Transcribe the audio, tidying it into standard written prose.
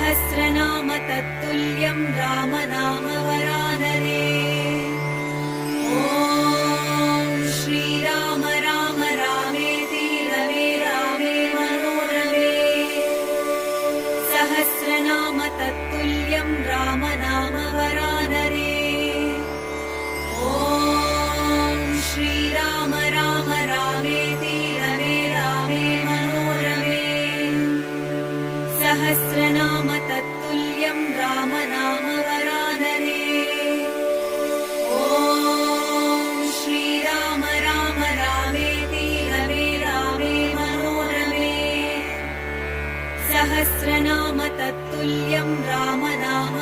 सहस्रनाम तत्तुल्यं रामनाम वरानने। ॐ श्रीराम राम रामेति रमे रामे मनोरमे। सहस्रनाम तत्तुल्यं रामनाम वरानने। ॐ श्रीराम राम रामेति रमे रामे मनोरमे। सहस्रनाम तत्तुल्यं रामनाम वरानने। ॐ श्रीराम राम रामेति रमे रामे मनोरमे। सहस्रनाम तत्तुल्यं रामनाम